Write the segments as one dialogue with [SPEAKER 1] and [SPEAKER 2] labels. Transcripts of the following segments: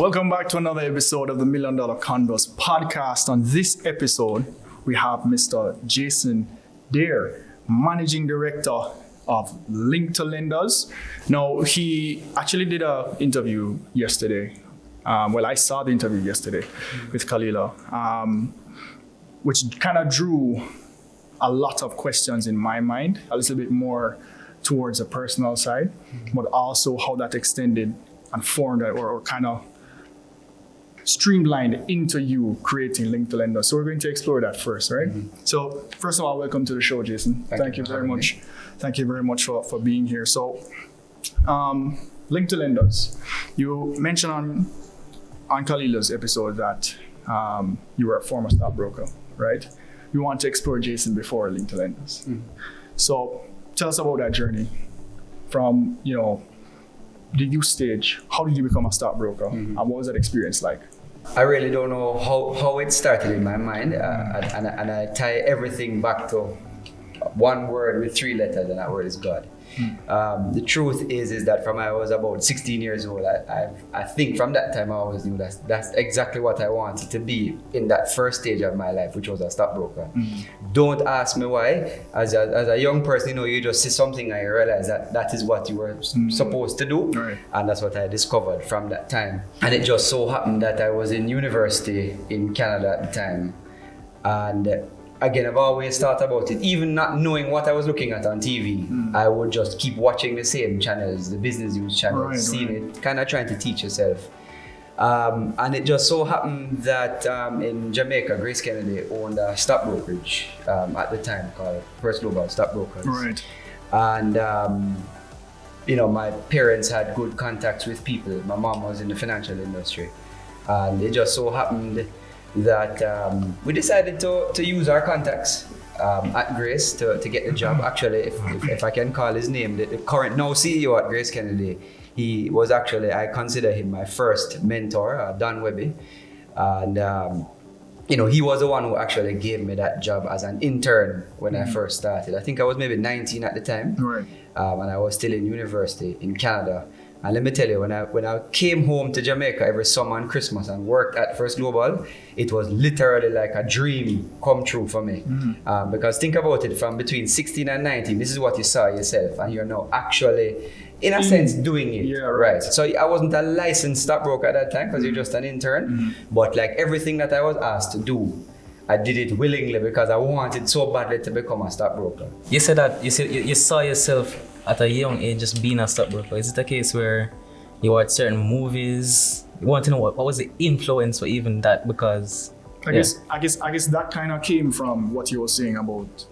[SPEAKER 1] Welcome back to another episode of the $1 Million Condos podcast. On this episode, we have Mr. Jason Dare, Managing Director of Link2Lenders. Now, he actually did an interview yesterday. I saw the interview yesterday with Kalila, which kind of drew a lot of questions in my mind, a little bit more towards the personal side, but also how that extended and formed or kind of streamlined into you creating Link2Lenders. So we're going to explore that first, right? Mm-hmm. So first of all, welcome to the show, Jason. Thank you very much. Thank you very much for being here. So Link2Lenders, you mentioned on Khalila's episode that you were a former stockbroker, right? We want to explore Jason before Link2Lenders. Mm-hmm. So tell us about that journey from, the youth stage. How did you become a stockbroker? Mm-hmm. And what was that experience like?
[SPEAKER 2] I really don't know how it started in my mind, and I tie everything back to one word with 3 letters, and that word is God. The truth is that from I was about 16 years old, I think from that time I always knew that's exactly what I wanted to be in that first stage of my life, which was a stockbroker. Don't ask me why. As a young person, you just see something and you realize that is what you were supposed to do, right. And that's what I discovered from that time. And it just so happened that I was in university in Canada at the time, and again, I've always thought about it, even not knowing what I was looking at on TV. I would just keep watching the same channels, the business news channels, seeing it, kind of trying to teach yourself. And it just so happened that in Jamaica, Grace Kennedy owned a stock brokerage at the time called First Global Stockbrokers.
[SPEAKER 1] Right.
[SPEAKER 2] And, my parents had good contacts with people. My mom was in the financial industry. And it just so happened that we decided to use our contacts at Grace to get the job. Actually, if I can call his name, the current now CEO at Grace Kennedy, he was actually, I consider him my first mentor, Don Webby. And, he was the one who actually gave me that job as an intern when I first started. I think I was maybe 19 at the time.
[SPEAKER 1] Right.
[SPEAKER 2] And I was still in university in Canada. And let me tell you, when I came home to Jamaica every summer and Christmas and worked at First Global, it was literally like a dream come true for me. Because think about it, from between 16 and 19, this is what you saw yourself, and you're now actually, in a sense, doing it.
[SPEAKER 1] Yeah, right.
[SPEAKER 2] So I wasn't a licensed stockbroker at that time because you're just an intern, but like everything that I was asked to do, I did it willingly because I wanted so badly to become a stockbroker.
[SPEAKER 3] You said that you saw yourself at a young age just being a stockbroker. Is it a case where you watch certain movies? You want to know what was the influence for even that? Because
[SPEAKER 1] I guess that kind of came from what you were saying about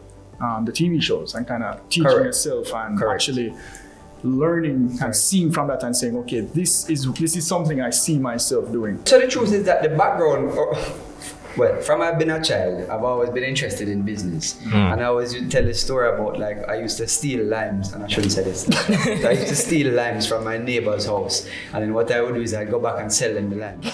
[SPEAKER 1] the TV shows and kind of teaching yourself and actually learning and seeing from that and saying, okay, this is something I see myself doing.
[SPEAKER 2] So the truth is that the background. Well, from I've been a child, I've always been interested in business. And I always tell a story about, like, I used to steal limes, and I shouldn't say this. I used to steal limes from my neighbor's house. And then what I would do is I'd go back and sell them the limes.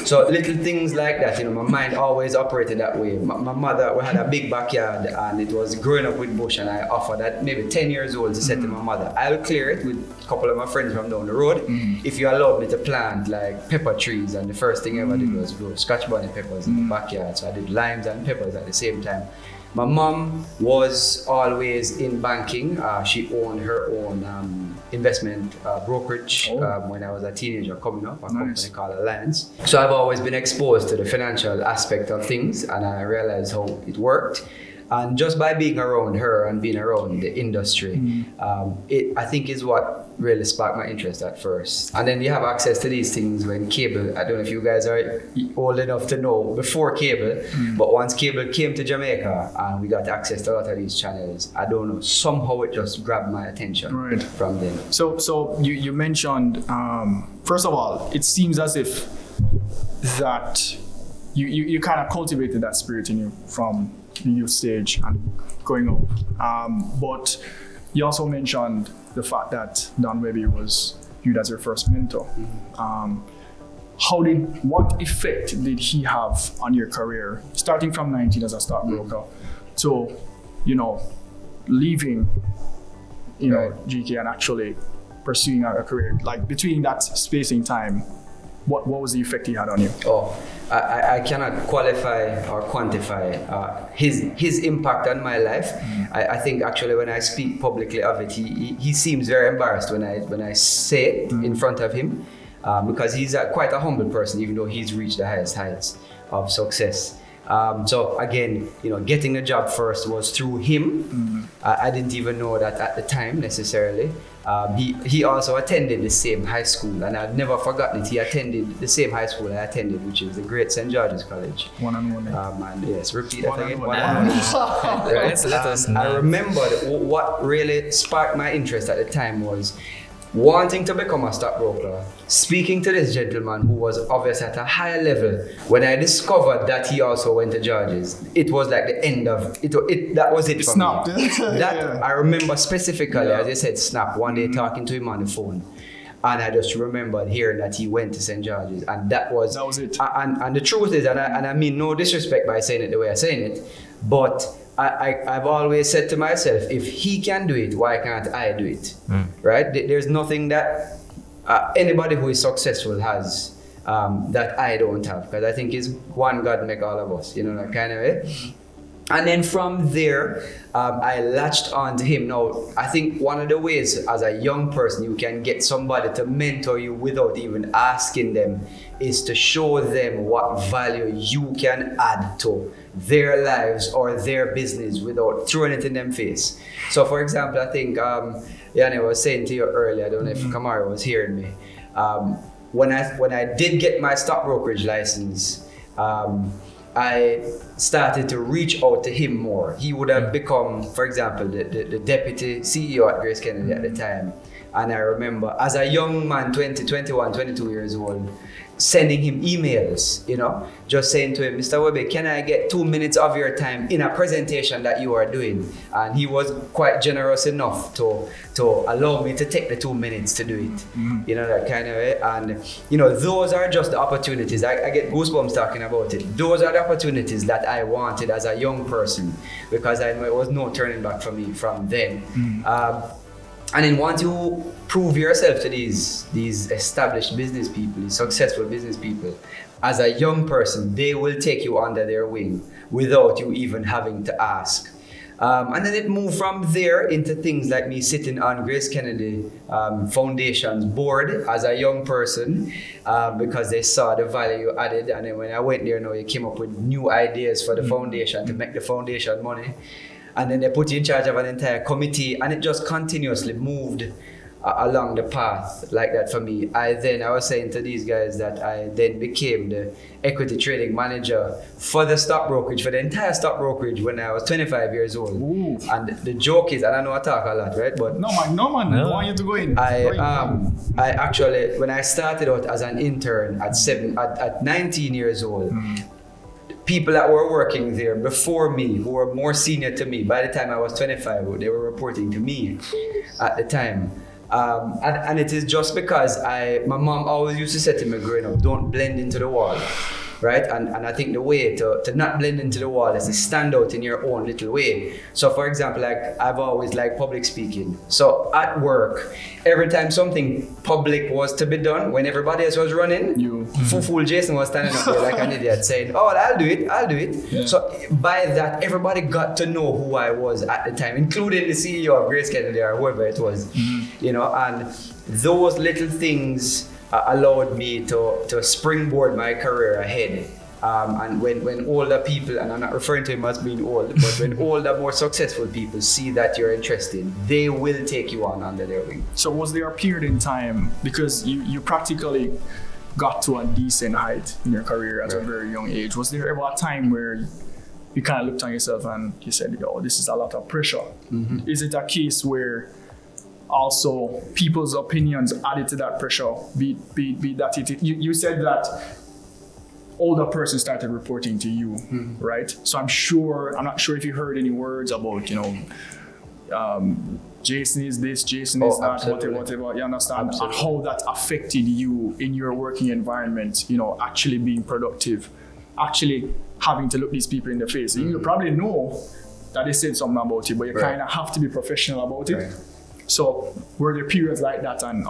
[SPEAKER 2] So little things like that, my mind always operated that way. My mother, we had a big backyard and it was growing up with bush, and I offered at maybe 10 years old to say to my mother, I'll clear it with a couple of my friends from down the road if you allow me to plant like pepper trees. And the first thing I ever did was grow Scotch bonnet peppers in the backyard. So I did limes and peppers at the same time. My mom was always in banking. She owned her own investment brokerage when I was a teenager coming up, a company called Alliance. So I've always been exposed to the financial aspect of things, and I realized how it worked. And just by being around her and being around the industry, it I think is what really sparked my interest at first. And then you have access to these things when cable, I don't know if you guys are old enough to know, before cable, but once cable came to Jamaica and we got access to a lot of these channels, I don't know, somehow it just grabbed my attention from them.
[SPEAKER 1] So you mentioned, first of all, it seems as if that you kind of cultivated that spirit in you from the youth stage and growing up. But you also mentioned the fact that Don Webby was viewed as your first mentor. What effect did he have on your career, starting from 19 as a stockbroker to, leaving, GK and actually pursuing a career? Like between that space in time, what was the effect he had on you?
[SPEAKER 2] Oh, I cannot qualify or quantify his impact on my life. I think actually when I speak publicly of it, he seems very embarrassed when I say it in front of him, because he's quite a humble person, even though he's reached the highest heights of success. So again, getting a job first was through him. I didn't even know that at the time necessarily. He also attended the same high school, and I've never forgotten it. He attended the same high school I attended, which is the Great St. George's College.
[SPEAKER 1] One and one.
[SPEAKER 2] And yes, repeat that again.
[SPEAKER 1] One and one.
[SPEAKER 3] Let us know.
[SPEAKER 2] I remember what really sparked my interest at the time was wanting to become a stockbroker, speaking to this gentleman who was obviously at a higher level. When I discovered that he also went to George's, it was like the end of it. That was it for me. That I remember specifically, as I said, snap. One day talking to him on the phone, and I just remembered hearing that he went to St. George's, and that was
[SPEAKER 1] it.
[SPEAKER 2] And the truth is, and I mean no disrespect by saying it the way I'm saying it, but I've always said to myself, if he can do it, why can't I do it? Right? There's nothing that anybody who is successful has that I don't have, because I think it's one God make all of us, that kind of way. And then from there, I latched on to him. Now, I think one of the ways as a young person you can get somebody to mentor you without even asking them is to show them what value you can add to their lives or their business without throwing it in them face. So for example, I think Yanni was saying to you earlier, I don't know if Kamara was hearing me, when I did get my stock brokerage license, I started to reach out to him more. He would have become, for example, the deputy CEO at Grace Kennedy at the time. And I remember as a young man, 20, 21, 22 years old, sending him emails, just saying to him, Mr. Webbe, can I get 2 minutes of your time in a presentation that you are doing? And he was quite generous enough to allow me to take the 2 minutes to do it, that kind of way. And, those are just the opportunities. I get goosebumps talking about it. Those are the opportunities that I wanted as a young person, because I know it was no turning back for me from then. And then once you prove yourself to these established business people, these successful business people, as a young person, they will take you under their wing without you even having to ask. And then it moved from there into things like me sitting on Grace Kennedy Foundation's board as a young person, because they saw the value you added. And then when I went there, you came up with new ideas for the foundation to make the foundation money. And then they put you in charge of an entire committee, and it just continuously moved along the path like that for me. I was saying to these guys that I then became the equity trading manager for the stock brokerage, for the entire stock brokerage when I was 25 years old.
[SPEAKER 1] Ooh.
[SPEAKER 2] And the joke is, and I know I talk a lot, right? But
[SPEAKER 1] No man, I want you to go in.
[SPEAKER 2] I actually, when I started out as an intern at 19 years old, people that were working there before me, who were more senior to me, by the time I was 25, they were reporting to me at the time. And it is just because my mom always used to say to me growing up, don't blend into the wall, right? And I think the way to not blend into the wall is to stand out in your own little way. So for example, I've always liked public speaking. So at work, every time something public was to be done, when everybody else was running, fool Jason was standing up there like an idiot saying, oh, I'll do it. Yeah. So by that, everybody got to know who I was at the time, including the CEO of Grace Kennedy or whoever it was, and those little things allowed me to springboard my career ahead. And when older people, and I'm not referring to him as being old, but when older, more successful people see that you're interested, they will take you on under their wing.
[SPEAKER 1] So was there a period in time, because you practically got to a decent height in your career at a very young age, was there ever a time where you kind of looked on yourself and you said, this is a lot of pressure? Is it a case where also people's opinions added to that pressure? Be that you said that older person started reporting to you, right? So I'm not sure if you heard any words about, Jason is this, Jason is that, whatever, you understand? Absolutely. And how that affected you in your working environment, actually being productive, actually having to look these people in the face. You probably know that they said something about you, but you kind of have to be professional about it. So were there periods like that, and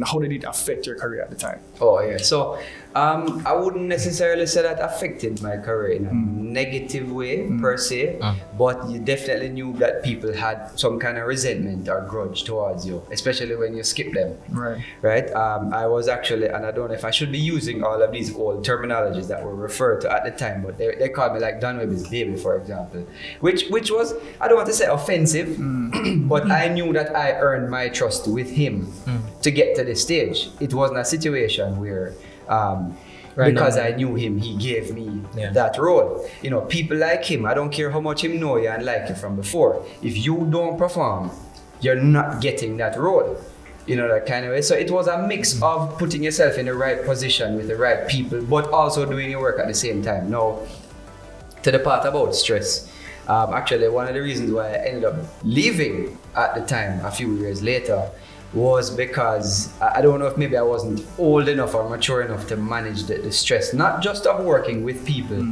[SPEAKER 1] how did it affect your career at the time?
[SPEAKER 2] Oh yeah. So I wouldn't necessarily say that affected my career in a negative way per se, but you definitely knew that people had some kind of resentment or grudge towards you, especially when you skip them.
[SPEAKER 1] Right.
[SPEAKER 2] Right. I was actually, and I don't know if I should be using all of these old terminologies that were referred to at the time, but they called me like Don Webby's baby, for example, which was, I don't want to say offensive, but I knew that I earned my trust with him to get to this stage. It wasn't a situation where because I knew him, he gave me that role. You know, people like him, I don't care how much him know you and like you from before. If you don't perform, you're not getting that role. You know, that kind of way. So it was a mix of putting yourself in the right position with the right people, but also doing your work at the same time. Now, to the part about stress, actually one of the reasons why I ended up leaving at the time, a few years later, was because I don't know if maybe I wasn't old enough or mature enough to manage the stress, not just of working with people,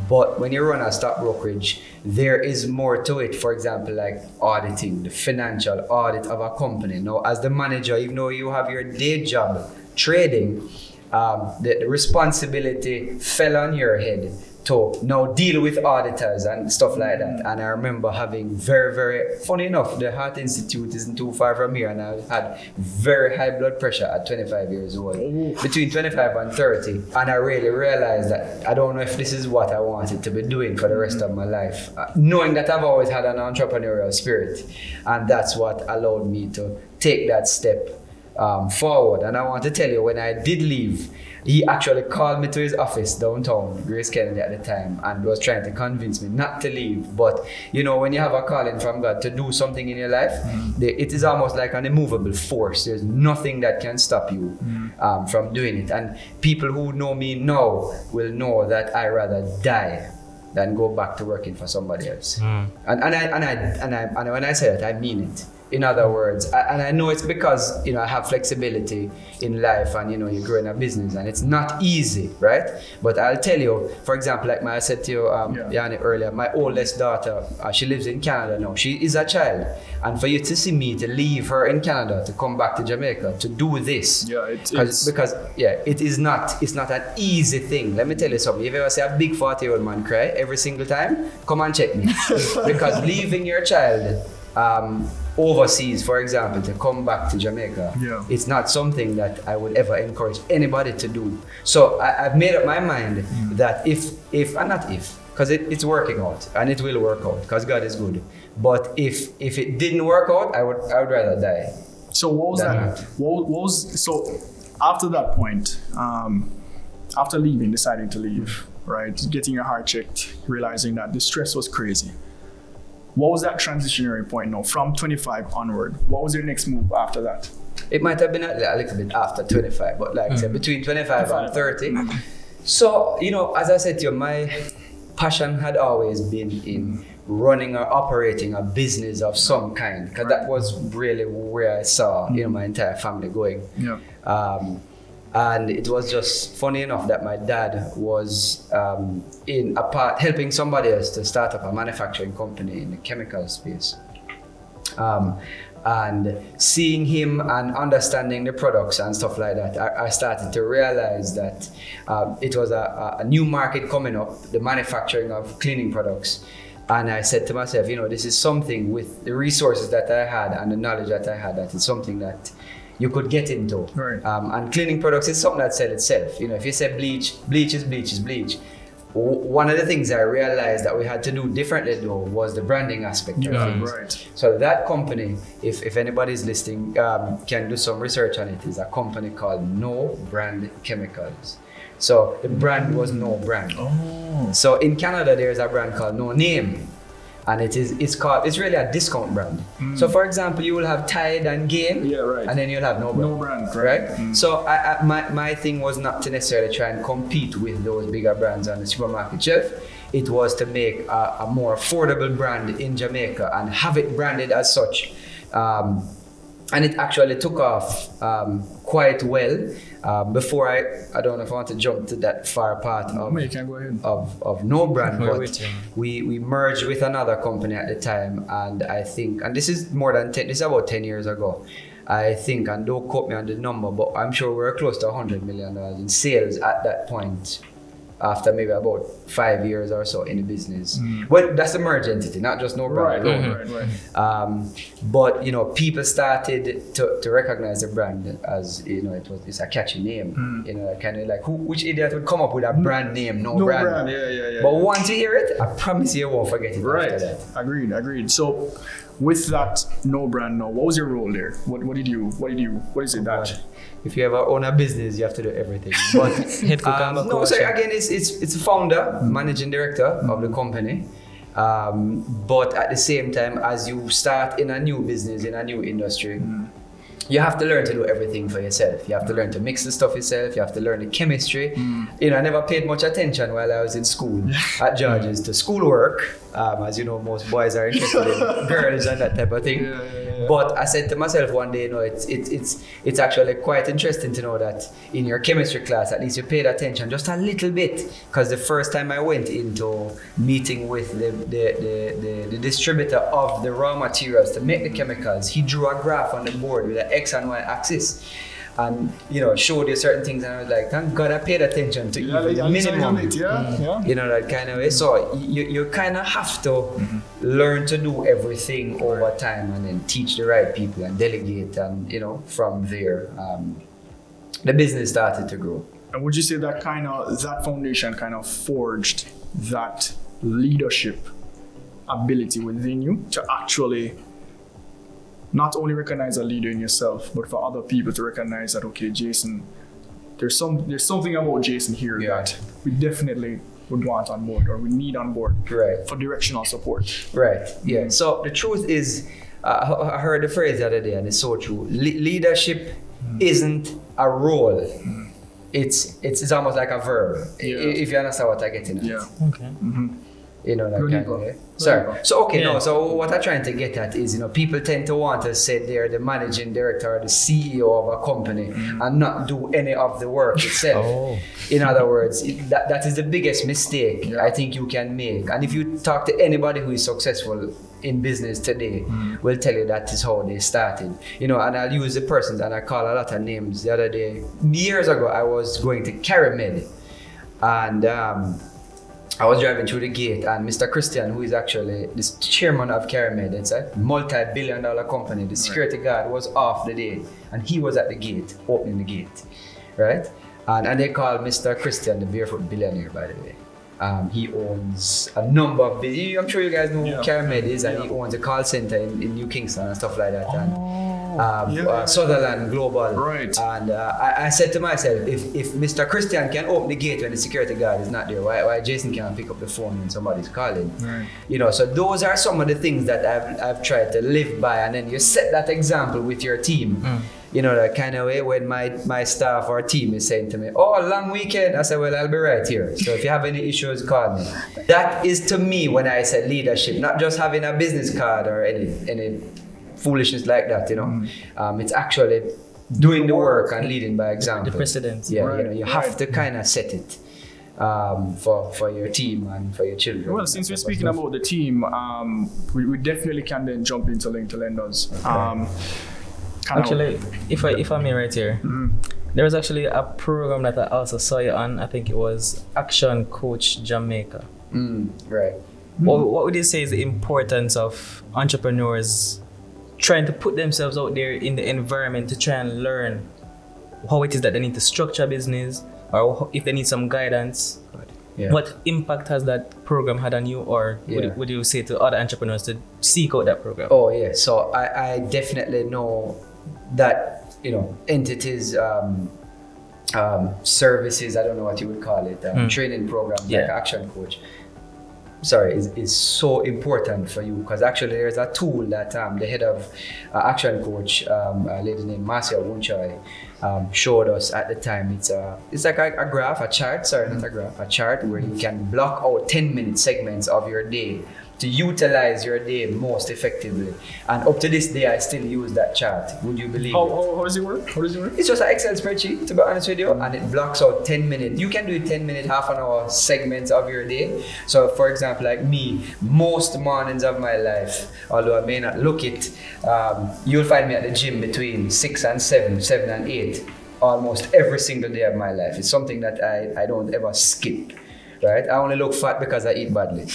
[SPEAKER 2] but when you run a stock brokerage, there is more to it. For example, like auditing, the financial audit of a company. Now, as the manager, even though you have your day job trading, the responsibility fell on your head to now deal with auditors and stuff like that. And I remember having very, very, funny enough, the Heart Institute isn't too far from here, and I had very high blood pressure at 25 years old, between 25 and 30. And I really realized that I don't know if this is what I wanted to be doing for the rest of my life, knowing that I've always had an entrepreneurial spirit. And that's what allowed me to take that step forward. And I want to tell you, when I did leave, he actually called me to his office downtown, Grace Kennedy at the time, and was trying to convince me not to leave. But you know, when you have a calling from God to do something in your life, it is almost like an immovable force. There's nothing that can stop you from doing it. And people who know me now will know that I rather die than go back to working for somebody else. And when I say that, I mean it. In other words, and I know it's because, you know, I have flexibility in life, and, you know, you're growing a business and it's not easy, right? But I'll tell you, for example, like I said to you, Yanni, earlier, my oldest daughter, she lives in Canada now. She is a child. And for you to see me to leave her in Canada to come back to Jamaica to do this, it's not an easy thing. Let me tell you something. If you ever see a big 40-year-old man cry every single time, come and check me. Because leaving your child overseas, for example, to come back to Jamaica, it's not something that I would ever encourage anybody to do. So I've made up my mind that because it's working out, and it will work out because God is good. But if it didn't work out, I would rather die.
[SPEAKER 1] So what was that? So after that point, after leaving, deciding to leave, right, getting your heart checked, realizing that the stress was crazy. What was that transitionary point now from 25 onward? What was your next move after that?
[SPEAKER 2] It might have been a little bit after 25, but like I said, between 25 and 30. So, you know, as I said to you, my passion had always been in running or operating a business of some kind, because that was really where I saw, you know, my entire family going. And it was just funny enough that my dad was helping somebody else to start up a manufacturing company in the chemical space. And seeing him and understanding the products and stuff like that, I started to realize that it was a new market coming up, the manufacturing of cleaning products. And I said to myself, you know, this is something with the resources that I had and the knowledge that I had, that is something that you could get into.
[SPEAKER 1] Right.
[SPEAKER 2] And cleaning products is something that sells itself. You know, if you say bleach is bleach. One of the things I realized that we had to do differently though was the branding aspect of things.
[SPEAKER 1] Right.
[SPEAKER 2] So that company, if anybody's listening, can do some research on it, is a company called No Brand Chemicals. So the brand was No Brand. So in Canada, there's a brand called No Name. And it's really a discount brand. So for example, you will have Tide and Gain, and then you'll have No Brand.
[SPEAKER 1] No Brand,
[SPEAKER 2] right? So my thing was not to necessarily try and compete with those bigger brands on the supermarket shelf. It was to make a more affordable brand in Jamaica and have it branded as such. and it actually took off quite well. Before I don't know if I want to jump to that far part of
[SPEAKER 1] You can go ahead.
[SPEAKER 2] of No Brand,
[SPEAKER 3] We're
[SPEAKER 2] but
[SPEAKER 3] with you.
[SPEAKER 2] we merged with another company at the time, and I think, and this is more than 10, this is about 10 years ago, I think, and don't quote me on the number, but I'm sure we were close to $100 million in sales at that point, after maybe about 5 years or so in the business. Well, that's a merged entity, not just No Brand alone.
[SPEAKER 1] Right.
[SPEAKER 2] But people started to recognize the brand as it's a catchy name. Kind of like which idiot would come up with a brand name, No Brand.
[SPEAKER 1] Yeah.
[SPEAKER 2] But once you hear it, I promise you won't forget it
[SPEAKER 1] Right.
[SPEAKER 2] after that.
[SPEAKER 1] Agreed. So with that No Brand now, what was your role there? What is it that?
[SPEAKER 2] If you ever own a business, you have to do everything. But
[SPEAKER 3] Head cook and back
[SPEAKER 2] no,
[SPEAKER 3] coach.
[SPEAKER 2] so again, it's a founder, managing director of the company. But at the same time, as you start in a new business, in a new industry, you have to learn to do everything for yourself. You have to learn to mix the stuff yourself. You have to learn the chemistry. I never paid much attention while I was in school at George's to schoolwork. As you know, most boys are interested in girls and that type of thing. But I said to myself one day, it's actually quite interesting to know that in your chemistry class, at least you paid attention just a little bit. Because the first time I went into meeting with the distributor of the raw materials to make the chemicals, he drew a graph on the board with an X and Y axis. And showed you certain things, and I was like, thank God I paid attention to even the minimum. That kind of way. So you kind of have to learn to do everything over time, and then teach the right people and delegate, and from there, the business started to grow.
[SPEAKER 1] And would you say that that foundation kind of forged that leadership ability within you to actually not only recognize a leader in yourself, but for other people to recognize that, okay, Jason, there's something about Jason here that we definitely would want on board, or we need on board for directional support.
[SPEAKER 2] Right. Yeah. So the truth is, I heard the phrase the other day, and it's so true. Leadership isn't a role. It's almost like a verb. If you understand what I'm getting at.
[SPEAKER 1] Yeah.
[SPEAKER 3] Okay.
[SPEAKER 2] That kind of way. Sorry. So so what I'm trying to get at is, people tend to want to say they're the managing director or the CEO of a company and not do any of the work itself. In other words, that is the biggest mistake I think you can make. And if you talk to anybody who is successful in business today, will tell you that is how they started. And I'll use the persons, and I call a lot of names. The other day, years ago, I was going to CariMed, and I was driving through the gate, and Mr. Christian, who is actually the chairman of CariMed, it's a multi-billion-dollar company, the security guard was off the day, and he was at the gate, opening the gate, right? And they call Mr. Christian the barefoot billionaire, by the way. He owns a number of businesses. I'm sure you guys know who CariMed is, and he owns a call center in New Kingston and stuff like that. Sutherland Global.
[SPEAKER 1] Right.
[SPEAKER 2] And I said to myself, if Mr. Christian can open the gate when the security guard is not there, why Jason can't pick up the phone when somebody's calling?
[SPEAKER 1] Right.
[SPEAKER 2] So those are some of the things that I've tried to live by, and then you set that example with your team. That kind of way when my staff or team is saying to me, oh, long weekend, I said, well, I'll be right here. So if you have any issues, call me. That is to me when I said leadership, not just having a business card or any foolishness like that, it's actually doing the work and leading by example.
[SPEAKER 3] The precedence.
[SPEAKER 2] Yeah, you have to kind of set it for your team and for your children.
[SPEAKER 1] Well, since we're speaking about the team, we definitely can then jump into Link2Lenders.
[SPEAKER 2] Okay.
[SPEAKER 3] Actually, if I may right here, there was actually a program that I also saw you on. I think it was Action Coach Jamaica.
[SPEAKER 2] Right.
[SPEAKER 3] What would you say is the importance of entrepreneurs trying to put themselves out there in the environment to try and learn how it is that they need to structure business, or if they need some guidance? What impact has that program had on you, or would you say to other entrepreneurs to seek out that program?
[SPEAKER 2] Oh yeah, so I definitely know that entities, services, I don't know what you would call it, training programs like Action Coach, is so important for you, because actually there's a tool that the head of Action Coach, a lady named Marcia Wunchai, showed us at the time. It's like a graph, a chart, not a graph, a chart where you can block out 10-minute segments of your day to utilize your day most effectively. And up to this day, I still use that chart. Would you believe it?
[SPEAKER 1] How does it work?
[SPEAKER 2] It's just an Excel spreadsheet, to be honest with you, and it blocks out 10 minutes. You can do 10 minute, half an hour segments of your day. So for example, like me, most mornings of my life, although I may not look it, you'll find me at the gym between 6 and 7, 7 and 8, almost every single day of my life. It's something that I don't ever skip. Right? I only look fat because I eat badly.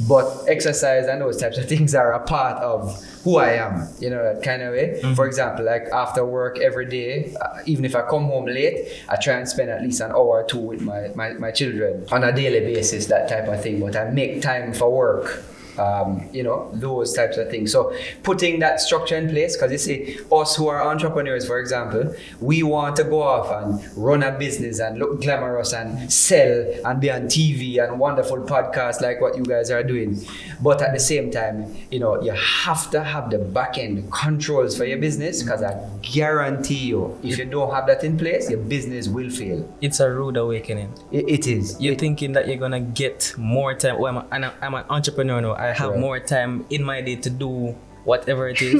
[SPEAKER 2] But exercise and those types of things are a part of who I am, that kind of way. Mm-hmm. For example, like after work every day, even if I come home late, I try and spend at least an hour or two with my children on a daily basis, that type of thing. But I make time for work. Those types of things. So putting that structure in place, because you see, us who are entrepreneurs, for example, we want to go off and run a business and look glamorous and sell and be on TV and wonderful podcasts like what you guys are doing. But at the same time, you have to have the back end controls for your business, because I guarantee you, if you don't have that in place, your business will fail.
[SPEAKER 3] It's a rude awakening.
[SPEAKER 2] It is.
[SPEAKER 3] You're thinking that you're gonna get more time. Well, I'm an entrepreneur now. I have more time in my day to do whatever it is.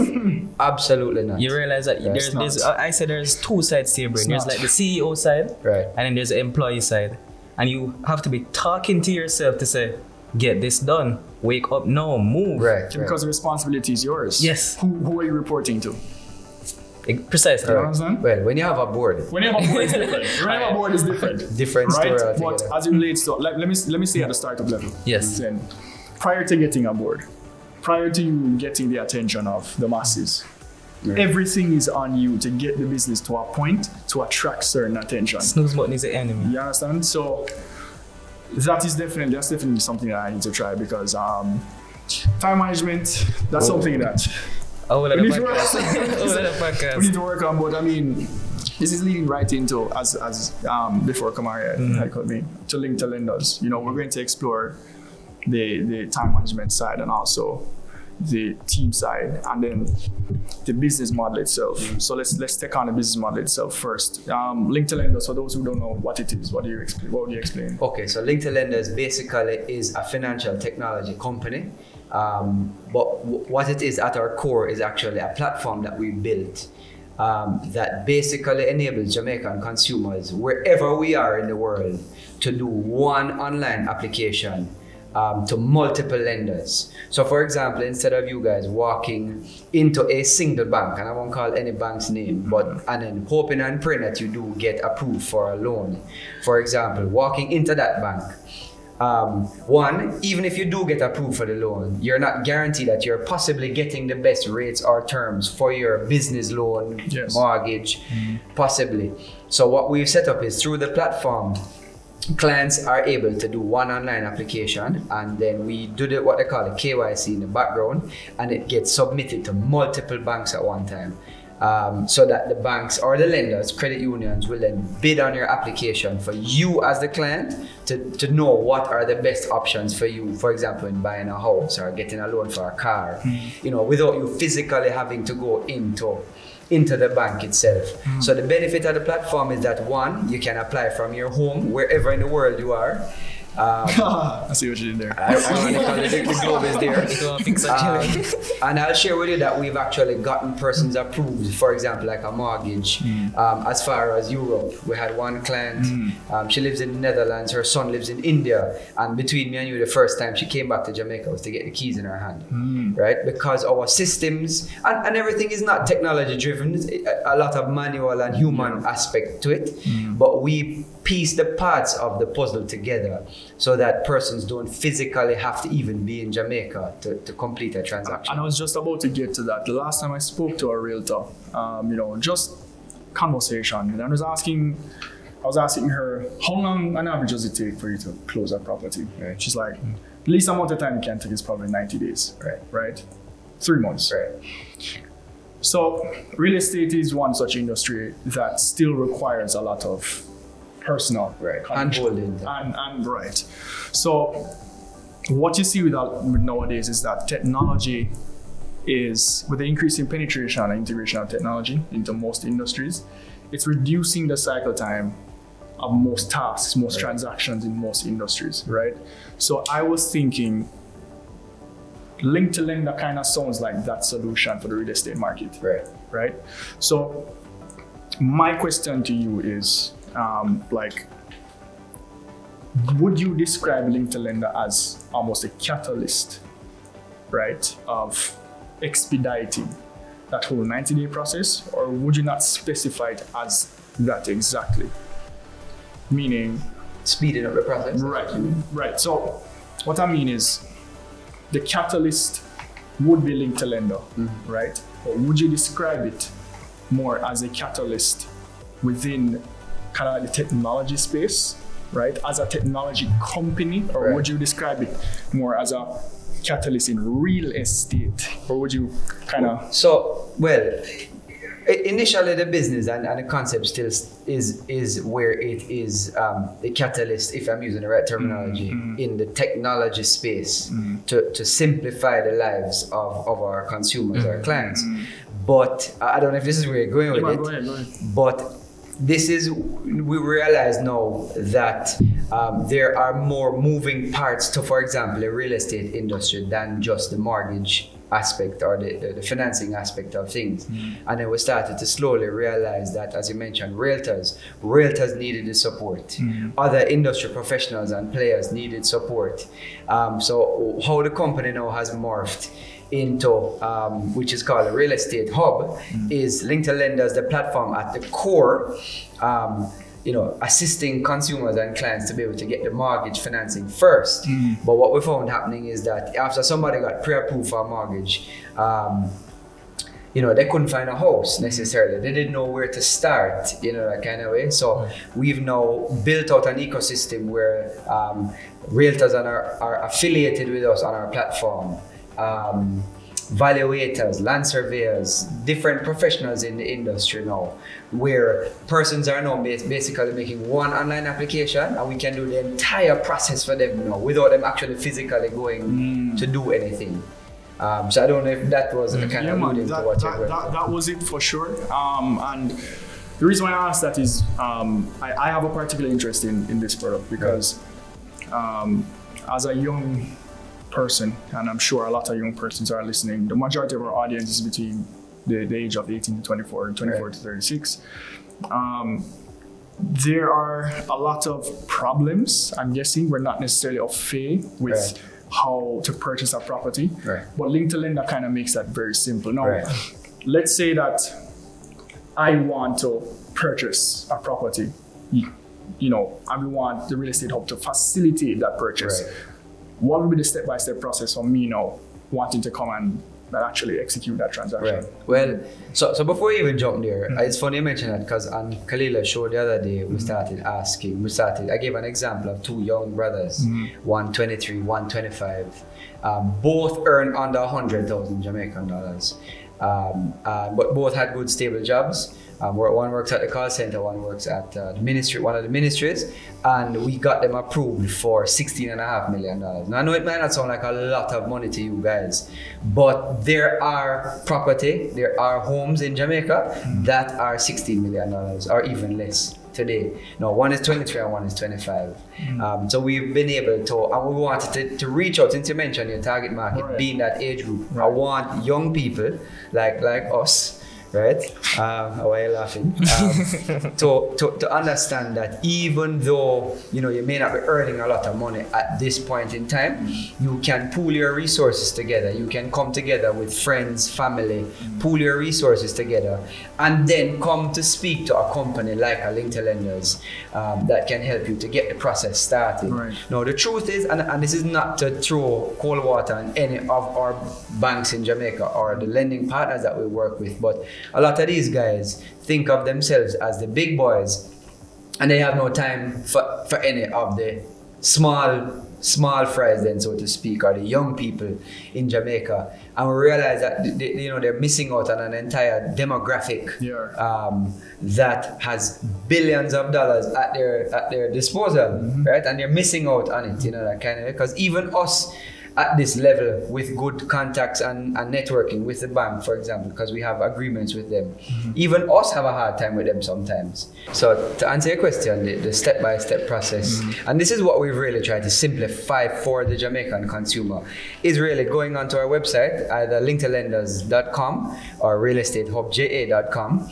[SPEAKER 2] Absolutely not.
[SPEAKER 3] You realize that there's two sides to your brain. There's like the CEO side,
[SPEAKER 2] right,
[SPEAKER 3] and then there's the employee side. And you have to be talking to yourself to say, get this done. Wake up now, move.
[SPEAKER 2] Right.
[SPEAKER 1] Because the responsibility is yours.
[SPEAKER 3] Yes.
[SPEAKER 1] Who are you reporting to?
[SPEAKER 3] Precisely.
[SPEAKER 1] You understand?
[SPEAKER 2] Well, when you have a board.
[SPEAKER 1] It's different.
[SPEAKER 2] Different story
[SPEAKER 1] right?
[SPEAKER 2] altogether.
[SPEAKER 1] But as it relates to, let me say at the startup level.
[SPEAKER 3] Yes.
[SPEAKER 1] Then, prior to getting a board, prior to you getting the attention of the masses, everything is on you to get the business to a point to attract certain attention.
[SPEAKER 3] Snooze button is the enemy.
[SPEAKER 1] You understand? So that's definitely something that I need to try, because time management, that's something that we need to work on. But I mean, this is leading right into, as before Kamari had me, to Link2Lenders. We're going to explore the time management side and also the team side, and then the business model itself. So let's take on the business model itself first. Link2Lenders, for those who don't know what it is, what would you explain?
[SPEAKER 2] Okay, so Link2Lenders basically is a financial technology company. But what it is at our core is actually a platform that we built that basically enables Jamaican consumers, wherever we are in the world, to do one online application to multiple lenders. So for example, instead of you guys walking into a single bank, and I won't call any bank's name, and then hoping and praying that you do get approved for a loan, for example, walking into that bank, even if you do get approved for the loan, you're not guaranteed that you're possibly getting the best rates or terms for your business loan, mortgage, possibly. So what we've set up is, through the platform, clients are able to do one online application, and then we do what they call a KYC in the background, and it gets submitted to multiple banks at one time. So that the banks or the lenders, credit unions, will then bid on your application for you as the client to know what are the best options for you, for example, in buying a house or getting a loan for a car, without you physically having to go into the bank itself. So the benefit of the platform is that, one, you can apply from your home wherever in the world you are.
[SPEAKER 1] I see what you did there.
[SPEAKER 2] Ironically, the globe is there. And I'll share with you that we've actually gotten persons approved, for example, like a mortgage, as far as Europe. We had one client, she lives in the Netherlands, her son lives in India, and between me and you, the first time she came back to Jamaica was to get the keys in her hand, right? Because our systems, and everything is not technology driven, a lot of manual and human aspect to it, but we piece the parts of the puzzle together so that persons don't physically have to even be in Jamaica to complete a transaction.
[SPEAKER 1] And I was just about to get to that. The last time I spoke to a realtor, just conversation, and I was asking her, how long on average does it take for you to close a property? Right. She's like, the least amount of time you can take is probably 90 days. Right? 3 months.
[SPEAKER 2] Right.
[SPEAKER 1] So real estate is one such industry that still requires a lot of personal
[SPEAKER 2] handholding
[SPEAKER 1] and right. So what you see with nowadays is that technology is, with the increasing penetration and integration of technology into most industries, it's reducing the cycle time of most tasks, most transactions in most industries, right? So I was thinking, Link2Lender kind of sounds like that solution for the real estate market. Right? So my question to you is, would you describe Link2Lender as almost a catalyst, right, of expediting that whole 90-day process, or would you not specify it as that exactly? Meaning,
[SPEAKER 2] speeding up the process.
[SPEAKER 1] Right. So what I mean is, the catalyst would be Link2Lender, right? Or would you describe it more as a catalyst within kind of like the technology space, right? As a technology company, or would you describe it more as a catalyst in real estate, or would you kind of?
[SPEAKER 2] So, well, initially the business and the concept still is where it is the catalyst, if I'm using the right terminology, in the technology space to simplify the lives of our consumers, our clients. But I don't know if this is where you're going with it.
[SPEAKER 1] Go ahead.
[SPEAKER 2] But this is, we realize now that there are more moving parts to, for example, the real estate industry than just the mortgage aspect or the financing aspect of things. And then we started to slowly realize that, as you mentioned, realtors needed the support. Other industry professionals and players needed support. So how the company now has morphed into, which is called a real estate hub, is Link2Lenders, the platform at the core, assisting consumers and clients to be able to get the mortgage financing first. But what we found happening is that after somebody got pre-approved for a mortgage, they couldn't find a house necessarily. They didn't know where to start, that kind of way. So we've now built out an ecosystem where realtors are affiliated with us on our platform. Valuators, land surveyors, different professionals in the industry now, where persons are now basically making one online application and we can do the entire process for them now without them actually physically going to do anything. So I don't know if that was the kind of alluding to what you're going.
[SPEAKER 1] That was it for sure. And the reason why I asked that is I have a particular interest in this product because as a young person, and I'm sure a lot of young persons are listening, the majority of our audience is between the age of 18 to 24 and 24 to 36. There are a lot of problems, I'm guessing, we're not necessarily au fait with how to purchase a property, but Link2Lender kind of makes that very simple. Now, let's say that I want to purchase a property, and we want the real estate hub to facilitate that purchase. What would be the step-by-step process for me now wanting to come and actually execute that transaction?
[SPEAKER 2] Well, so before you even jump there, it's funny you mention that because on Khalila's show the other day, I gave an example of two young brothers, one 23, one 25, both earn under 100,000 Jamaican dollars, but both had good stable jobs. One works at the call center, one works at the ministry, one of the ministries, and we got them approved for $16.5 million. Now I know it might not sound like a lot of money to you guys, but there are homes in Jamaica that are $16 million or even less today. Now one is 23 and one is 25. So we've been able to, and we wanted to reach out, since you mentioned your target market being that age group. I want young people like us, right? Why are you laughing? To understand that even though you may not be earning a lot of money at this point in time, you can pool your resources together. You can come together with friends, family, pool your resources together, and then come to speak to a company like a Link2Lenders that can help you to get the process started. Now the truth is, and this is not to throw cold water on any of our banks in Jamaica or the lending partners that we work with, but a lot of these guys think of themselves as the big boys and they have no time for any of the small fries then, so to speak, or the young people in Jamaica. And we realize that they're missing out on an entire demographic that has billions of dollars at their disposal, right? And they're missing out on it, that kind of, because even us at this level with good contacts and networking with the bank, for example, because we have agreements with them. Even us have a hard time with them sometimes. So to answer your question, the step-by-step process, and this is what we've really tried to simplify for the Jamaican consumer, is really going onto our website, either Link2Lenders.com or Realestatehubja.com.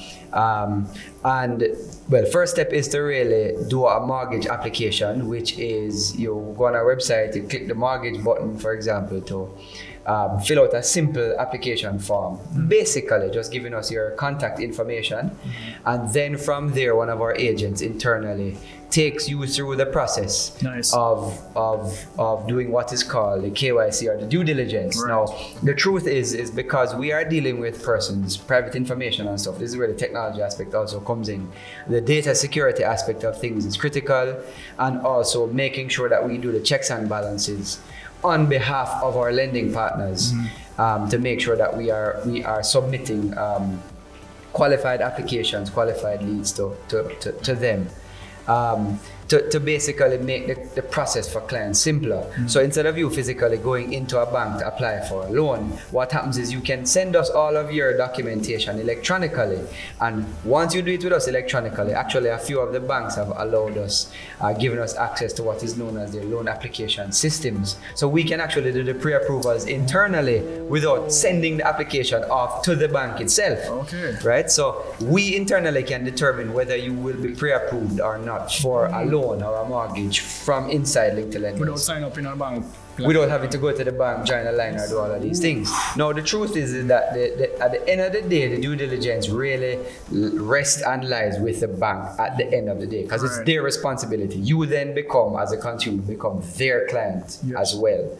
[SPEAKER 2] And well, first step is to really do a mortgage application, which is you go on our website, you click the mortgage button, for example, to fill out a simple application form, basically just giving us your contact information, and then from there one of our agents internally takes you through the process of doing what is called the KYC or the due diligence.
[SPEAKER 1] Right.
[SPEAKER 2] Now, the truth is because we are dealing with persons, private information and stuff, this is where the technology aspect also comes in. The data security aspect of things is critical, and also making sure that we do the checks and balances on behalf of our lending partners, to make sure that we are submitting qualified applications, qualified leads to them. To basically make the process for clients simpler. So instead of you physically going into a bank to apply for a loan, what happens is you can send us all of your documentation electronically, and once you do it with us electronically, actually a few of the banks have allowed us, given us access to what is known as their loan application systems. So we can actually do the pre-approvals internally without sending the application off to the bank itself.
[SPEAKER 1] Okay.
[SPEAKER 2] Right? So we internally can determine whether you will be pre-approved or not for a loan or a mortgage from inside Link2Lenders.
[SPEAKER 1] Without signing up in a bank.
[SPEAKER 2] Without having to go to the bank, join a line, or do all of these things. Now, the truth is that at the end of the day, the due diligence really rests and lies with the bank at the end of the day, because it's their responsibility. You then become, as a consumer, become their client as well,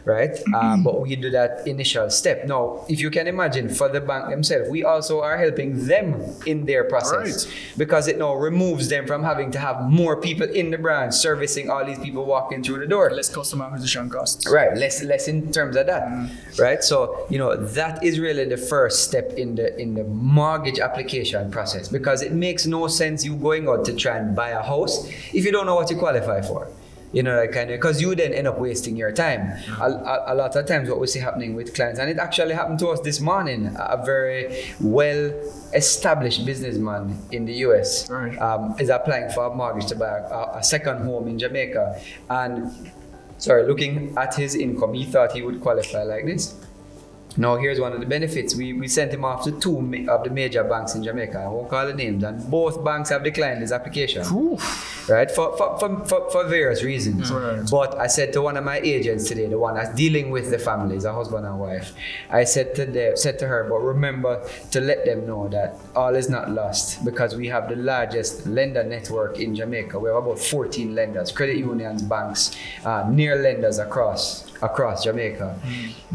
[SPEAKER 2] right? But we do that initial step. Now, if you can imagine, for the bank themselves, we also are helping them in their process, because it now removes them from having to have more people in the branch servicing all these people walking through the door.
[SPEAKER 1] Less customer acquisition costs.
[SPEAKER 2] Right, less in terms of that, right? So that is really the first step in the mortgage application process, because it makes no sense you going out to try and buy a house if you don't know what you qualify for. That kind of, because you then end up wasting your time. A lot of times what we see happening with clients, and it actually happened to us this morning, a very well-established businessman in the US is applying for a mortgage to buy a second home in Jamaica, and looking at his income, he thought he would qualify like this. Now, here's one of the benefits. We sent him off to two of the major banks in Jamaica. I won't call the names, and both banks have declined his application. Right? For various reasons. But I said to one of my agents today, the one that's dealing with the families, a husband and wife, I said to her, but remember to let them know that all is not lost, because we have the largest lender network in Jamaica. We have about 14 lenders, credit unions, banks, near lenders across Jamaica,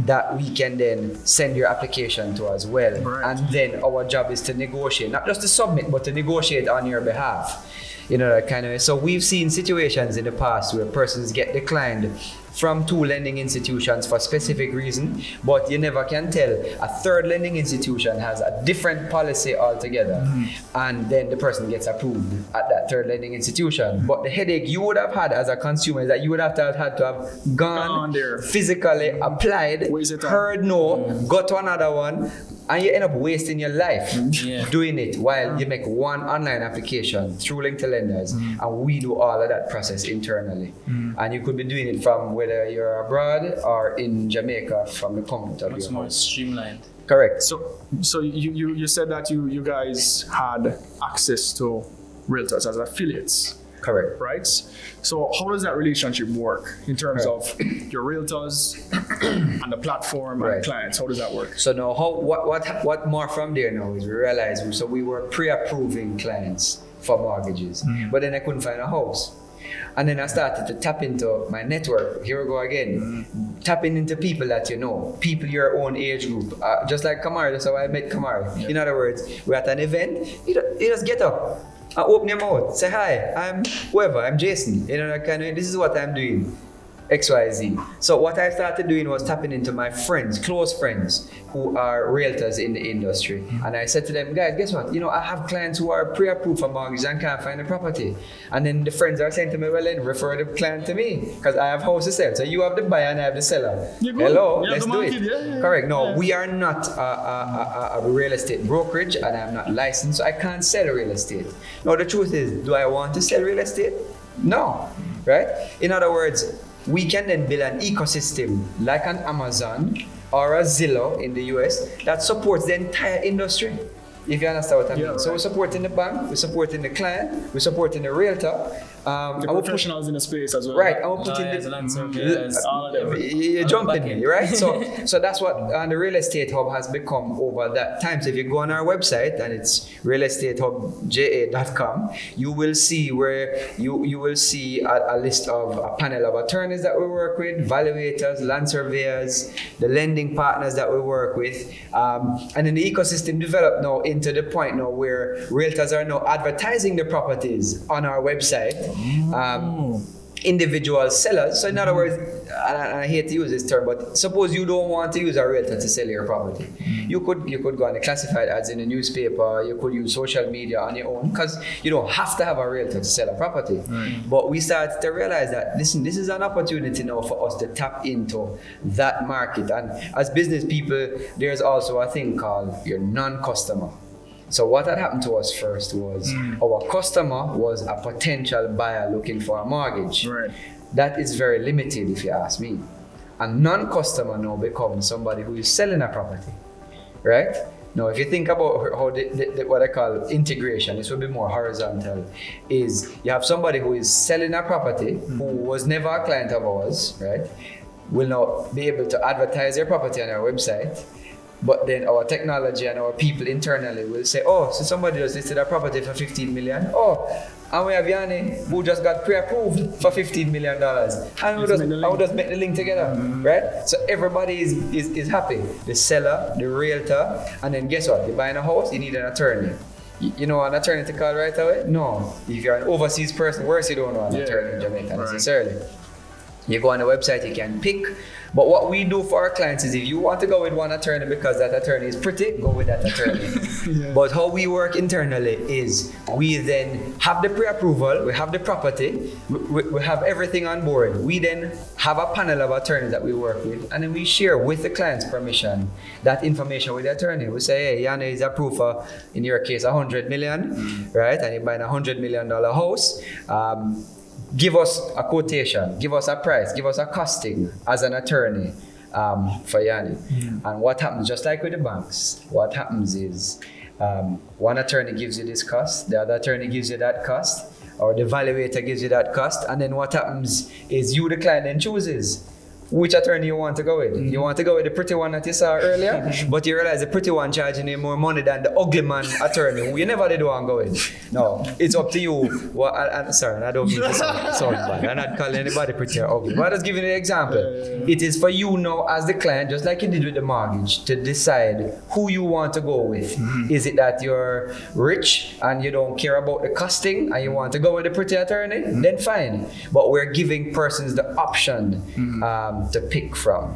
[SPEAKER 2] that we can then send your application to as well. And then our job is to negotiate, not just to submit, but to negotiate on your behalf. That kind of. So we've seen situations in the past where persons get declined from two lending institutions for specific reason, but you never can tell. A third lending institution has a different policy altogether, and then the person gets approved at that third lending institution. But the headache you would have had as a consumer is that you would have to have gone there, physically applied, heard no, got to another one, and you end up wasting your life doing it while you make one online application through Link2Lenders, and we do all of that process internally. And you could be doing it from whether you're abroad or in Jamaica from the comfort of your home.
[SPEAKER 3] More streamlined.
[SPEAKER 2] Correct.
[SPEAKER 1] So you said that you guys had access to realtors as affiliates.
[SPEAKER 2] Correct.
[SPEAKER 1] Right? So how does that relationship work in terms of your realtors and the platform and clients? How does that work?
[SPEAKER 2] So now what more from there now is we realized, so we were pre-approving clients for mortgages, but then I couldn't find a house. And then I started to tap into my network. Here we go again. Tapping into people that people your own age group. Just like Kamari, that's how I met Kamari. In other words, we're at an event, you just get up, open your mouth, say hi, I'm whoever, I'm Jason. This is what I'm doing. XYZ. So what I started doing was tapping into my friends, close friends, who are realtors in the industry. And I said to them, guys, guess what? I have clients who are pre-approved for mortgage and can't find a property. And then the friends are saying to me, well, then refer the client to me because I have house to sell. So you have the buyer and I have the seller. Hello, let's do it.
[SPEAKER 1] Yeah.
[SPEAKER 2] Correct. No, we are not a real estate brokerage and I'm not licensed, so I can't sell real estate. No, the truth is, do I want to sell real estate? No, right? In other words, we can then build an ecosystem like an Amazon or a Zillow in the US that supports the entire industry. If you understand what I mean.
[SPEAKER 1] Right.
[SPEAKER 2] So we're supporting the bank, we're supporting the client, we're supporting the realtor.
[SPEAKER 1] The professionals in the space as well.
[SPEAKER 2] Right, and we're putting
[SPEAKER 3] all of them.
[SPEAKER 2] you're jumping me, right? So that's what the Real Estate Hub has become over that time. So if you go on our website, and it's realestatehubja.com, you will see where you will see a list of a panel of attorneys that we work with, valuators, land surveyors, the lending partners that we work with, and then the ecosystem developed now into the point now where realtors are now advertising the properties on our website. Individual sellers. So in other words, and I hate to use this term, but suppose you don't want to use a realtor to sell your property. You could go on the classified ads in the newspaper, you could use social media on your own, because you don't have to have a realtor to sell a property. But we started to realize that, listen, this is an opportunity now for us to tap into that market. And as business people, there's also a thing called your non-customer. So what had happened to us first was our customer was a potential buyer looking for a mortgage.
[SPEAKER 1] Right.
[SPEAKER 2] That is very limited if you ask me. A non-customer now becomes somebody who is selling a property, right? Now, if you think about how what I call integration, this will be more horizontal, is you have somebody who is selling a property who was never a client of ours, right? Will now be able to advertise their property on our website. But then our technology and our people internally will say, oh, so somebody just listed a property for 15 million. Oh, and we have Yanni who just got pre-approved for $15 million. And we'll just make the link together, right? So everybody is happy. The seller, the realtor, and then guess what? You're buying a house, you need an attorney. You know an attorney to call right away? No. If you're an overseas person, worse, you don't know an attorney in Jamaica necessarily. You go on the website, you can pick. But what we do for our clients is if you want to go with one attorney because that attorney is pretty, go with that attorney. But how we work internally is we then have the pre-approval, we have the property, we have everything on board. We then have a panel of attorneys that we work with, and then we share with the client's permission that information with the attorney. We say, hey, Yana is approved for, in your case, 100 million, right? And you're buying $100 million house. Give us a quotation, give us a price, give us a costing as an attorney for Yanni. And what happens, just like with the banks, what happens is one attorney gives you this cost, the other attorney gives you that cost, or the valuator gives you that cost, and then what happens is you, the client, then chooses which attorney you want to go with. You want to go with the pretty one that you saw earlier, but you realize the pretty one charging you more money than the ugly man attorney who you never did want to go with. No, it's up to you. Well, sorry, I don't mean to sound bad. I'm not calling anybody pretty or ugly, but I'm just giving you an example. It is for you now as the client, just like you did with the mortgage, to decide who you want to go with. Is it that you're rich and you don't care about the costing and you want to go with the pretty attorney? Then fine. But we're giving persons the option to pick from.